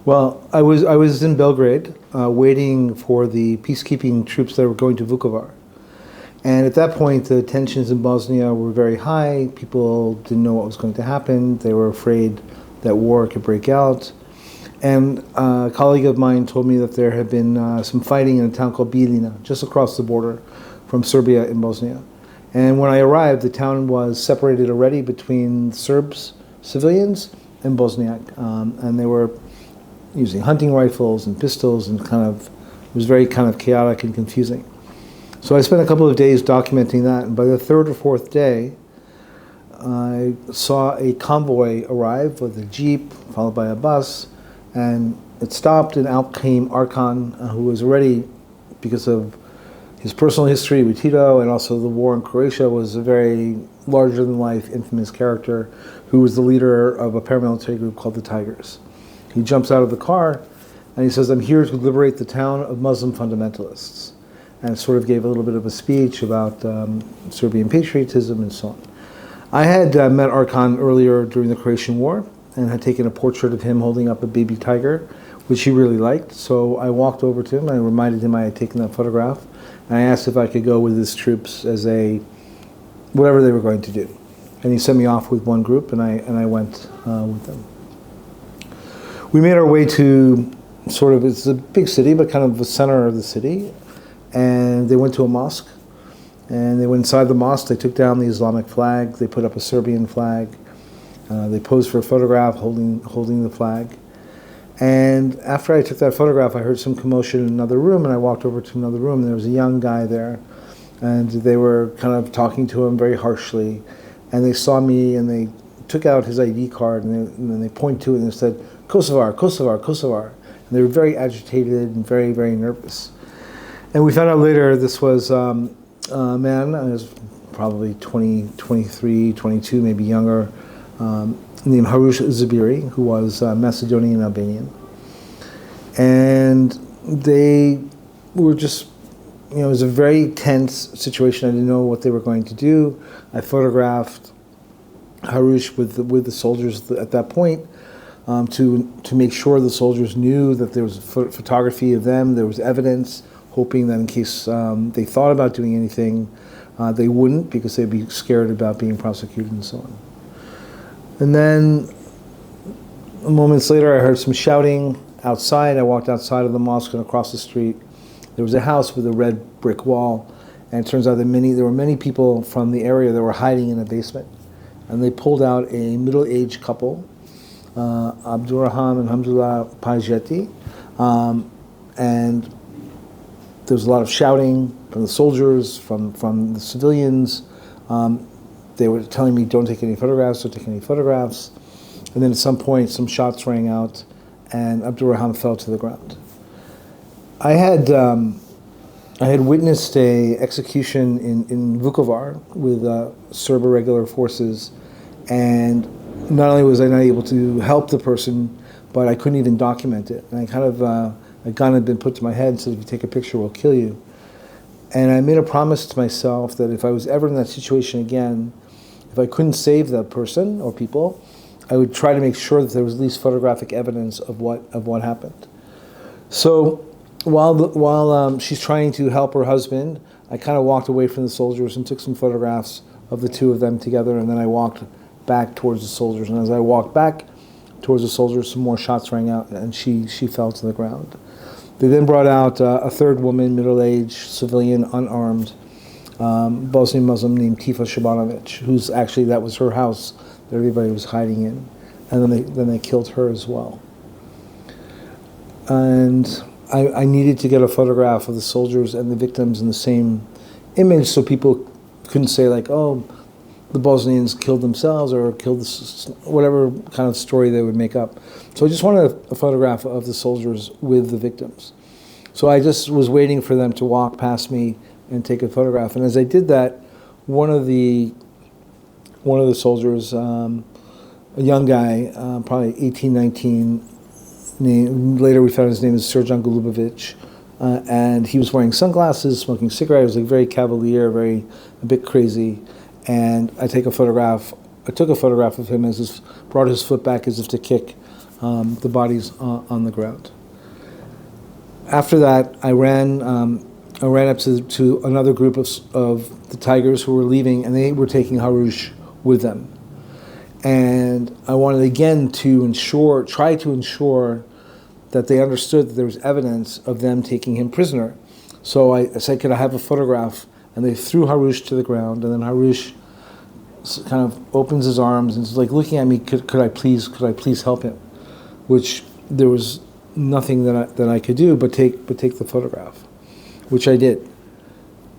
Well, I was in Belgrade, waiting for the peacekeeping troops that were going to Vukovar. And at that point, the tensions in Bosnia were very high. People didn't know what was going to happen. They were afraid that war could break out. And a colleague of mine told me that there had been some fighting in a town called Bijeljina, just across the border from Serbia and Bosnia. And when I arrived, the town was separated already between Serbs, civilians, and Bosniak. And they were using hunting rifles and pistols, and it was very kind of chaotic and confusing. So I spent a couple of days documenting that, and by the third or fourth day, I saw a convoy arrive with a jeep followed by a bus, and it stopped, and out came Arkan, who was already, because of his personal history with Tito and also the war in Croatia, was a very larger-than-life, infamous character who was the leader of a paramilitary group called the Tigers. He jumps out of the car, and he says, "I'm here to liberate the town of Muslim fundamentalists," and sort of gave a little bit of a speech about Serbian patriotism and so on. I had met Arkan earlier during the Croatian War and had taken a portrait of him holding up a baby tiger, which he really liked. So I walked over to him, I reminded him I had taken that photograph, and I asked if I could go with his troops as whatever they were going to do. And he sent me off with one group, and I went with them. We made our way to it's a big city, but kind of the center of the city, and they went to a mosque. And they went inside the mosque, they took down the Islamic flag, they put up a Serbian flag, they posed for a photograph holding the flag. And after I took that photograph, I heard some commotion in another room, and I walked over to another room, and there was a young guy there, and they were kind of talking to him very harshly. And they saw me, and they took out his ID card, and then they pointed to it, and they said, "Kosovar, Kosovar, Kosovar." And they were very agitated and very, very nervous. And we found out later this was a man, he was probably 20, 23, 22, maybe younger, named Harush Zabiri, who was Macedonian Albanian. And they were just, it was a very tense situation. I didn't know what they were going to do. I photographed Harush with the soldiers at that point to make sure the soldiers knew that there was photography of them, there was evidence, hoping that in case they thought about doing anything, they wouldn't, because they'd be scared about being prosecuted and so on. And then moments later, I heard some shouting outside. I walked outside of the mosque, and across the street there was a house with a red brick wall, and it turns out that there were many people from the area that were hiding in a basement. And they pulled out a middle-aged couple, Abdurrahman and Hamdullah Pajeti, and there was a lot of shouting from the soldiers, from the civilians. They were telling me, "Don't take any photographs, don't take any photographs." And then at some point, some shots rang out, and Abdurrahman fell to the ground. I had witnessed a execution in Vukovar with Serb irregular forces, and not only was I not able to help the person, but I couldn't even document it. And a gun had been put to my head and said, "If you take a picture, we'll kill you." And I made a promise to myself that if I was ever in that situation again, if I couldn't save that person or people, I would try to make sure that there was at least photographic evidence of what happened. So while she's trying to help her husband, I kind of walked away from the soldiers and took some photographs of the two of them together, and then I walked back towards the soldiers. And as I walked back towards the soldiers, some more shots rang out, and she fell to the ground. They then brought out a third woman, middle-aged, civilian, unarmed, Bosnian Muslim named Tifa Shabanovic, that was her house that everybody was hiding in. And then they killed her as well. And I needed to get a photograph of the soldiers and the victims in the same image, so people couldn't say like, "Oh, the Bosnians killed themselves," or killed whatever kind of story they would make up. So I just wanted a photograph of the soldiers with the victims. So I just was waiting for them to walk past me and take a photograph. And as I did that, one of the soldiers, a young guy, probably 18, 19, later we found his name is Serjan Golubovic, and he was wearing sunglasses, smoking cigarettes. He was like very cavalier, a bit crazy. And I took a photograph of him brought his foot back as if to kick the bodies on the ground. After that, I ran up to another group of the Tigers who were leaving, and they were taking Harush with them. And I wanted again to try to ensure that they understood that there was evidence of them taking him prisoner. So I said, could I have a photograph? And they threw Harush to the ground, and then Harush kind of opens his arms and is like looking at me, could I please help him? Which there was nothing that I could do but take the photograph, which I did.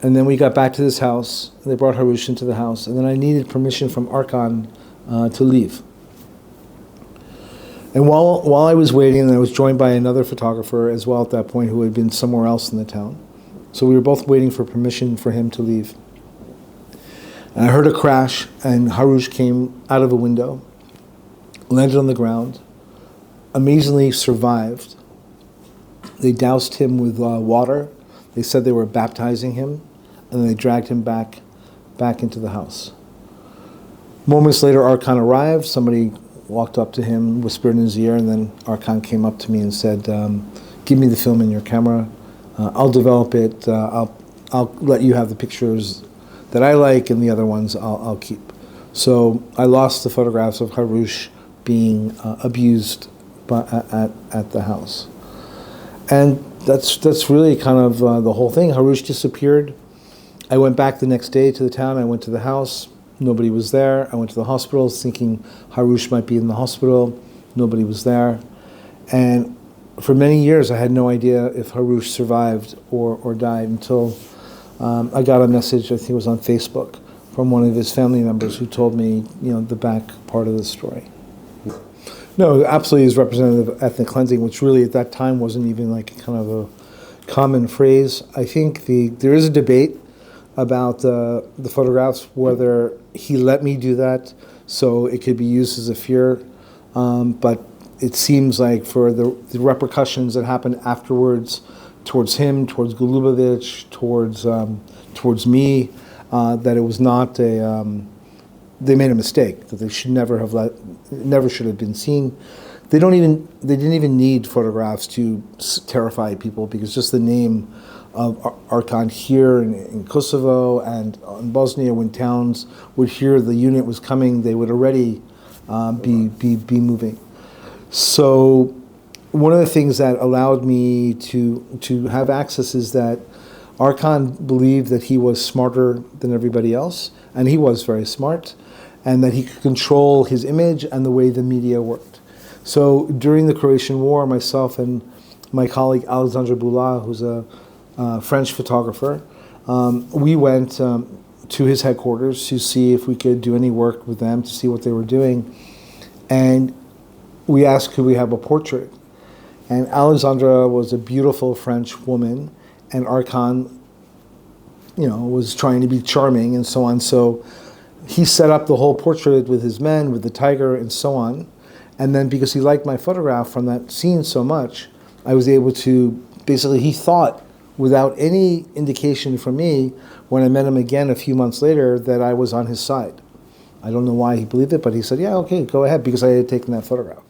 And then we got back to this house, and they brought Harush into the house, and then I needed permission from Arkan to leave. And while I was waiting, I was joined by another photographer as well at that point who had been somewhere else in the town. So we were both waiting for permission for him to leave. And I heard a crash, and Harush came out of a window, landed on the ground, amazingly survived. They doused him with water. They said they were baptizing him, and then they dragged him back into the house. Moments later, Arkan arrived. Somebody walked up to him, whispered in his ear, and then Arkan came up to me and said, give me the film in your camera. I'll develop it. I'll let you have the pictures that I like, and the other ones I'll keep. So I lost the photographs of Harush being abused at the house. And that's really kind of the whole thing. Harush disappeared. I went back the next day to the town. I went to the house. Nobody was there. I went to the hospital thinking Harush might be in the hospital. Nobody was there. And for many years, I had no idea if Harush survived or died until I got a message, I think it was on Facebook, from one of his family members who told me, the back part of the story. No, absolutely is representative of ethnic cleansing, which really at that time wasn't even like kind of a common phrase. I think there is a debate about the photographs, whether he let me do that so it could be used as a fear, but it seems like for the repercussions that happened afterwards towards him, towards Golubovich, towards me, that it was not they made a mistake, that they should never should have been seen. They didn't even need photographs to terrify people, because just the name of Arkan here in Kosovo and in Bosnia, when towns would hear the unit was coming, they would already be moving. So one of the things that allowed me to have access is that Arkan believed that he was smarter than everybody else, and he was very smart, and that he could control his image and the way the media worked. So during the Croatian War, myself and my colleague Alexandra Bula, who's a French photographer, we went to his headquarters to see if we could do any work with them, to see what they were doing. And we asked, could we have a portrait? And Alexandra was a beautiful French woman, and Arkan, was trying to be charming and so on. So he set up the whole portrait with his men, with the tiger and so on. And then because he liked my photograph from that scene so much, I was able to, basically he thought, without any indication from me, when I met him again a few months later, that I was on his side. I don't know why he believed it, but he said, yeah, okay, go ahead, because I had taken that photograph.